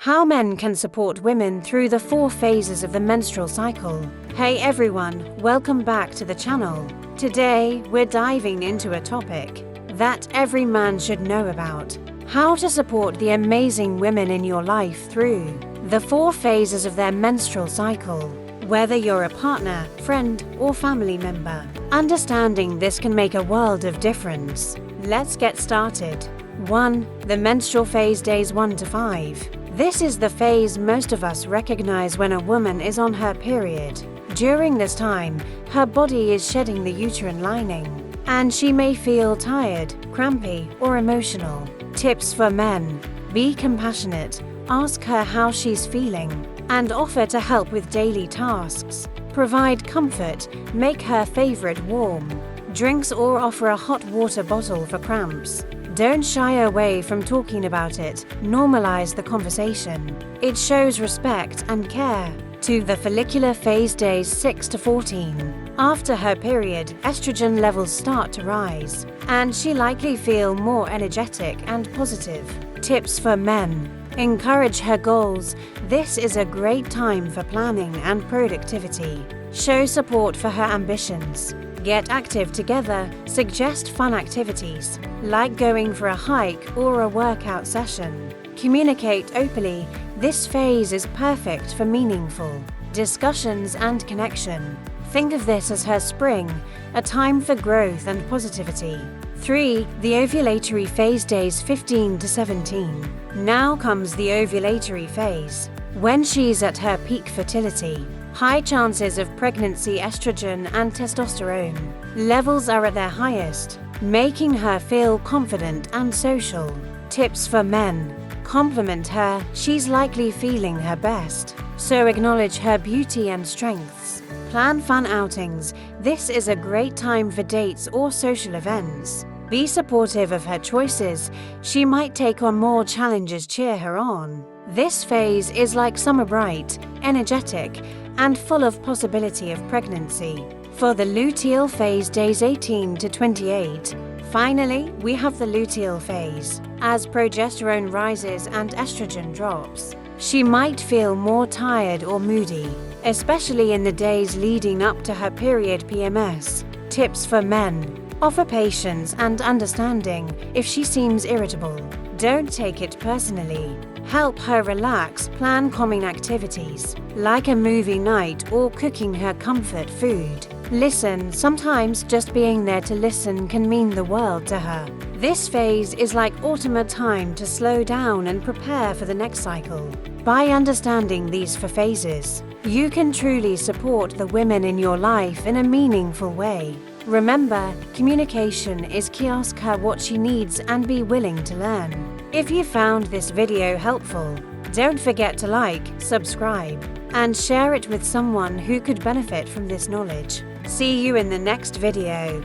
How men can support women through the 4 phases of the menstrual cycle. Hey everyone, welcome back to the channel. Today, we're diving into a topic that every man should know about: how to support the amazing women in your life through the 4 phases of their menstrual cycle. Whether you're a partner, friend, or family member, understanding this can make a world of difference. Let's get started. 1. The menstrual phase, days 1 to 5. This is the phase most of us recognize when a woman is on her period. During this time, her body is shedding the uterine lining, and she may feel tired, crampy, or emotional. Tips for men: be compassionate, ask her how she's feeling, and offer to help with daily tasks. Provide comfort, make her favorite warm drinks, or offer a hot water bottle for cramps. Don't shy away from talking about it. Normalize the conversation. It shows respect and care. 2. The follicular phase, days 6 to 14. After her period, estrogen levels start to rise, and she likely feel more energetic and positive. Tips for men: encourage her goals. This is a great time for planning and productivity. Show support for her ambitions. Get active together. Suggest fun activities, like going for a hike or a workout session. Communicate openly. This phase is perfect for meaningful discussions and connection. Think of this as her spring, a time for growth and positivity. 3. The ovulatory phase, days 15 to 17. Now comes the ovulatory phase, when she's at her peak fertility. High chances of pregnancy. Estrogen and testosterone levels are at their highest, making her feel confident and social. Tips for men: compliment her. She's likely feeling her best, so acknowledge her beauty and strengths. Plan fun outings. This is a great time for dates or social events. Be supportive of her choices. She might take on more challenges. Cheer her on. This phase is like summer, bright, energetic, and full of possibility of pregnancy. For the luteal phase, days 18 to 28. Finally, we have the luteal phase. As progesterone rises and estrogen drops, she might feel more tired or moody, especially in the days leading up to her period. PMS. Tips for men: offer patience and understanding if she seems irritable. Don't take it personally. Help her relax. Plan calming activities, like a movie night or cooking her comfort food. Listen. Sometimes just being there to listen can mean the world to her. This phase is like autumn, a time to slow down and prepare for the next cycle. By understanding these 4 phases, you can truly support the women in your life in a meaningful way. Remember, communication is key. Ask her what she needs and be willing to learn. If you found this video helpful, don't forget to like, subscribe, and share it with someone who could benefit from this knowledge. See you in the next video.